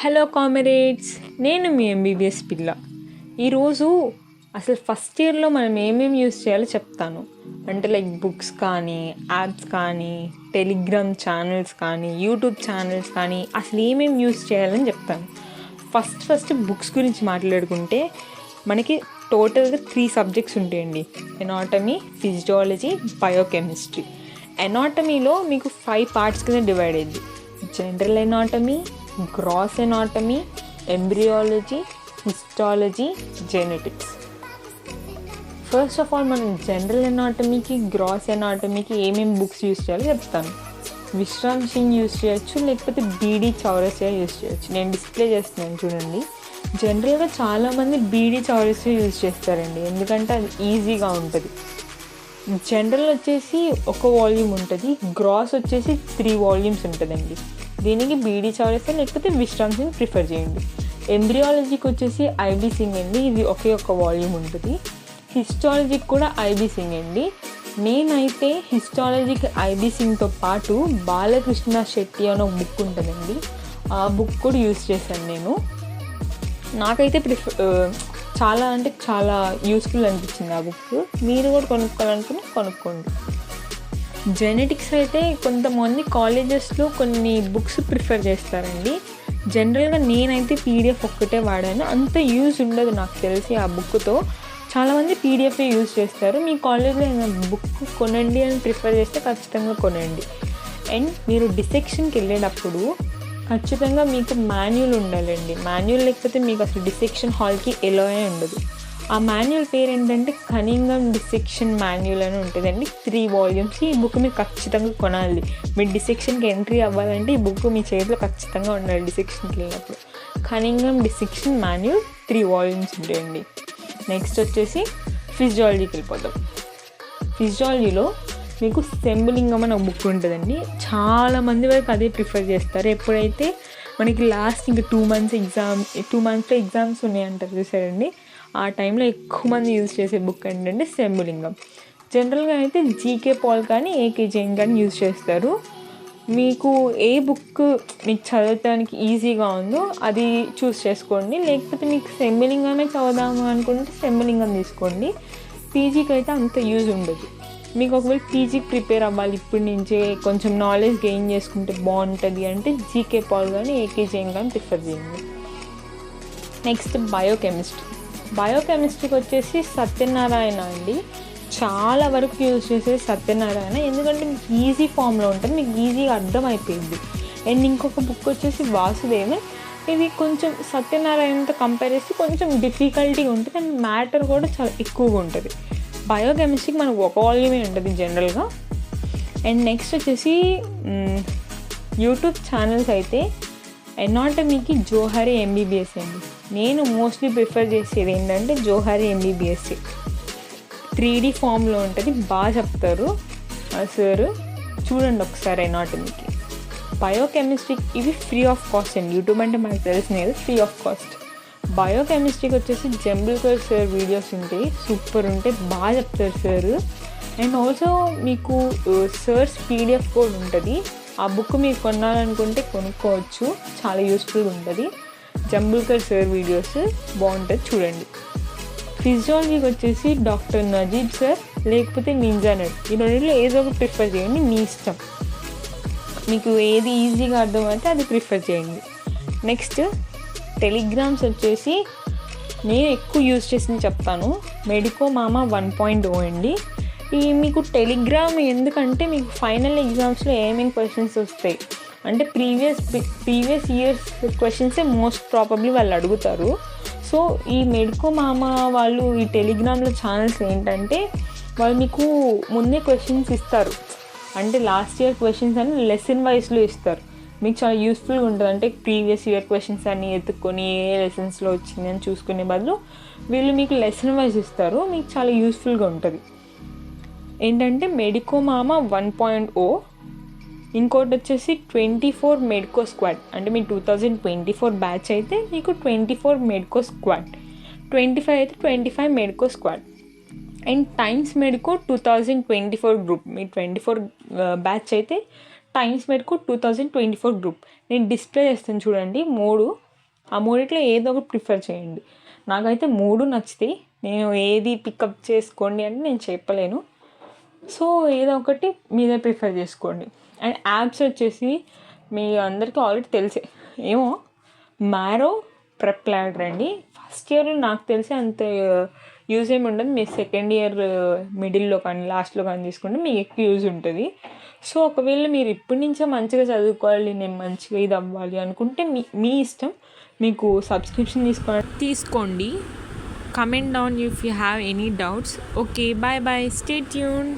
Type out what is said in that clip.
Hello comrades, నేను మీ MBBS పిల్ల. ఈరోజు అసలు ఫస్ట్ ఇయర్లో మనం ఏమేమి యూస్ చేయాలో చెప్తాను. అంటే లైక్ బుక్స్ కానీ, యాప్స్ కానీ, టెలిగ్రామ్ ఛానల్స్ కానీ, యూట్యూబ్ ఛానల్స్ కానీ అసలు ఏమేమి యూస్ చేయాలని చెప్తాను. ఫస్ట్ బుక్స్ గురించి మాట్లాడుకుంటే మనకి టోటల్గా 3 సబ్జెక్ట్స్ ఉంటాయండి. Anatomy, physiology, biochemistry. ఎనాటమీలో మీకు 5 పార్ట్స్ కింద డివైడ్ అయింది. General anatomy, gross anatomy, embryology, histology, genetics. First of all మనం జనరల్ ఎనాటమీకి, గ్రాస్ ఎనాటమీకి ఏమేమి బుక్స్ యూస్ చేయాలో చెప్తాను. విశ్రామ్ సింగ్ యూస్ చేయొచ్చు, లేకపోతే బీడీ చౌరసియా యూస్ చేయొచ్చు. నేను డిస్ప్లే చేస్తున్నాను చూడండి. జనరల్గా చాలామంది బీడీ చౌరసియా యూస్ చేస్తారండి, ఎందుకంటే అది ఈజీగా ఉంటుంది. జనరల్ వచ్చేసి 1 వాల్యూమ్ ఉంటుంది, గ్రాస్ వచ్చేసి 3 వాల్యూమ్స్ ఉంటుందండి. దీనికి బీడీ చౌరసియా లేకపోతే విశ్రామ్ సింగ్ ప్రిఫర్ చేయండి. ఎంబ్రియాలజీకి వచ్చేసి ఐబీ సింగ్ అండి, ఇది ఒకే 1 వాల్యూమ్ ఉంటుంది. హిస్టాలజీకి కూడా ఐబీ సింగ్ అండి. నేనైతే హిస్టాలజీకి ఐబీ సింగ్తో పాటు బాలకృష్ణ శెట్టి అనే ఒక బుక్ ఉంటుందండి, ఆ బుక్ కూడా యూస్ చేశాను నేను. నాకైతే చాలా యూస్ఫుల్ అనిపించింది ఆ బుక్. మీరు కూడా కొనుక్కోవాలనుకుని కొనుక్కోండి. జెనెటిక్స్ అయితే కొంతమంది కాలేజెస్లో కొన్ని బుక్స్ ప్రిఫర్ చేస్తారండి. జనరల్గా నేనైతే పీడిఎఫ్ ఒక్కటే వాడాను, అంత యూజ్ ఉండదు నాకు తెలిసి ఆ బుక్తో. చాలామంది పీడిఎఫే యూజ్ చేస్తారు. మీ కాలేజ్లో ఏమైనా బుక్ కొనండి అని ప్రిఫర్ చేస్తే ఖచ్చితంగా కొనండి. అండ్ మీరు డిసెక్షన్కి వెళ్ళేటప్పుడు ఖచ్చితంగా మీకు మాన్యువల్ ఉండాలండి. మాన్యువల్ లేకపోతే మీకు అసలు డిసెక్షన్ హాల్కి ఎలోనే ఉండదు. ఆ మాన్యువల్ పేరు ఏంటంటే కనింగమ్ డిసెక్షన్ మాన్యువల్ అని ఉంటుందండి, 3 వాల్యూమ్స్. ఈ బుక్ మీరు ఖచ్చితంగా కొనాలి. మీరు డిసెక్షన్కి ఎంట్రీ అవ్వాలంటే ఈ బుక్ మీ చేతిలో ఖచ్చితంగా ఉండాలి డిసెక్షన్కి వెళ్ళినప్పుడు. కనింగమ్ డిసెక్షన్ మాన్యువల్ 3 వాల్యూమ్స్ ఉంటాయండి. నెక్స్ట్ వచ్చేసి ఫిజియాలజీకి వెళ్ళిపోతాం. ఫిజియాలజీలో మీకు శంభులింగం అని ఒక బుక్ ఉంటుందండి. చాలామంది వరకు అదే ప్రిఫర్ చేస్తారు. ఎప్పుడైతే మనకి లాస్ట్ ఇంకా 2 మంత్స్లో ఎగ్జామ్స్ ఉన్నాయంటారు చూసారండి, ఆ టైంలో ఎక్కువ మంది యూజ్ చేసే బుక్ ఏంటంటే శంభులింగం. జనరల్గా అయితే జీకే పాల్ కానీ ఏకే జైన్ కానీ యూజ్ చేస్తారు. మీకు ఏ బుక్ మీకు చదవటానికి ఈజీగా ఉందో అది చూస్ చేసుకోండి. లేకపోతే మీకు శంభులింగమే చదువుదాము అనుకుంటే శంభులింగం తీసుకోండి. పీజీకి అయితే అంత యూజ్ ఉండదు. మీకు ఒకవేళ పీజీకి ప్రిపేర్ అవ్వాలి, ఇప్పటి నుంచే కొంచెం నాలెడ్జ్ గెయిన్ చేసుకుంటే బాగుంటుంది అంటే జీకే పాల్ కానీ ఏకే జైన్ కానీ ప్రిఫర్ చేయండి. నెక్స్ట్ బయోకెమిస్ట్రీకి వచ్చేసి సత్యనారాయణ అండి. చాలా వరకు యూజ్ చేసేది సత్యనారాయణ, ఎందుకంటే మీకు ఈజీ ఫామ్లో ఉంటుంది, మీకు ఈజీగా అర్థమైపోయింది. అండ్ ఇంకొక బుక్ వచ్చేసి వాసుదేవన్. ఇది కొంచెం సత్యనారాయణతో కంపేర్ చేసి కొంచెం డిఫికల్టీగా ఉంటుంది అండ్ మ్యాటర్ కూడా చాలా ఎక్కువగా ఉంటుంది. బయోకెమిస్ట్రీకి మనకు 1 వాల్యూమే ఉంటుంది జనరల్గా. అండ్ నెక్స్ట్ వచ్చేసి యూట్యూబ్ ఛానల్స్ అయితే ఎనాటమీకి జోహారీ ఎంబీబీఎస్ అండి. నేను మోస్ట్లీ ప్రిఫర్ చేసేది ఏంటంటే జోహారీ ఎంబీబీఎస్. 3D ఫామ్లో ఉంటుంది, బాగా చెప్తారు సార్, చూడండి ఒకసారి ఎనాటమీకి. బయోకెమిస్ట్రీకి ఇవి ఫ్రీ ఆఫ్ కాస్ట్ అండి. యూట్యూబ్ అంటే మనకు తెలిసినది ఫ్రీ ఆఫ్ కాస్ట్. బయోకెమిస్ట్రీకి వచ్చేసి జంబుల్కర్ సార్ వీడియోస్ ఉంటాయి, సూపర్ ఉంటాయి, బాగా చెప్తారు సార్. అండ్ ఆల్సో మీకు సార్స్ పీడిఎఫ్ కూడా ఉంటుంది. ఆ బుక్ మీరు కొనాలనుకుంటే కొనుక్కోవచ్చు, చాలా యూస్ఫుల్గా ఉంటుంది. జంబుల్కర్ సార్ వీడియోస్ బాగుంటుంది, చూడండి. ఫిజియాలజీకి వచ్చేసి డాక్టర్ నజీబ్ సార్ లేకపోతే నింజానెట్, ఈ రెండింటిలో ఏదో ఒకటి ప్రిఫర్ చేయండి, మీ ఇష్టం. మీకు ఏది ఈజీగా అర్థమైతే అది ప్రిఫర్ చేయండి. నెక్స్ట్ టెలిగ్రామ్స్ వచ్చేసి నేను ఎక్కువ యూజ్ చేసింది చెప్తాను. మెడికో మామా 1.0 అండి. ఈ మీకు టెలిగ్రామ్ ఎందుకంటే మీకు ఫైనల్ ఎగ్జామ్స్లో ఏమేమి క్వశ్చన్స్ వస్తాయి అంటే ప్రీవియస్ ఇయర్స్ క్వశ్చన్సే మోస్ట్ ప్రాబబ్లీ వాళ్ళు అడుగుతారు. సో ఈ మెడికో మామా వాళ్ళు ఈ టెలిగ్రామ్లో ఛానల్స్ ఏంటంటే వాళ్ళు మీకు ముందే క్వశ్చన్స్ ఇస్తారు, అంటే లాస్ట్ ఇయర్ క్వశ్చన్స్ అని లెసన్ వైజ్లో ఇస్తారు. మీకు చాలా యూస్ఫుల్గా ఉంటుంది. అంటే ప్రీవియస్ ఇయర్ క్వశ్చన్స్ అన్నీ ఎత్తుక్కొని ఏ లెసన్స్లో వచ్చింది అని చూసుకునే బదులు వీళ్ళు మీకు లెసన్ వైజ్ ఇస్తారు, మీకు చాలా యూస్ఫుల్గా ఉంటుంది. ఏంటంటే మెడికో మామా 1.0. ఇంకోటి వచ్చేసి 24 మెడికో స్క్వాడ్. అంటే మీ 2024 బ్యాచ్ అయితే మీకు 24 మెడికో స్క్వాడ్, 25 అయితే 25 medico squad. And times medico 2024 group. Me 24 batch అయితే టైమ్స్ మెడికో 2024 గ్రూప్. నేను డిస్ప్లే చేస్తాను చూడండి, 3 ఆ మూడిట్లో ఏదో ఒకటి ప్రిఫర్ చేయండి. నాకైతే 3 నచ్చుతాయి. నేను ఏది పికప్ చేసుకోండి అంటే నేను చెప్పలేను. సో ఏదో ఒకటి మీరే ప్రిఫర్ చేసుకోండి. అండ్ యాప్స్ వచ్చేసి మీ అందరికీ ఆల్రెడీ తెలిసే ఏమో మ్యారో ప్రెప్ ల్యాడర్ అండి. ఫస్ట్ ఇయర్ నాకు తెలిసి అంత యూజ్ ఏమి ఉండదు. మీరు సెకండ్ ఇయర్ మిడిల్లో కానీ లాస్ట్లో కానీ తీసుకుంటే మీకు ఎక్కువ యూజ్ ఉంటుంది. సో ఒకవేళ మీరు ఇప్పటి నుంచే మంచిగా చదువుకోవాలి, నేను మంచిగా ఇది అవ్వాలి అనుకుంటే మీ ఇష్టం. మీకు సబ్స్క్రిప్షన్ తీసుకోండి. Comment down if you have any doubts. Okay, bye bye, stay tuned.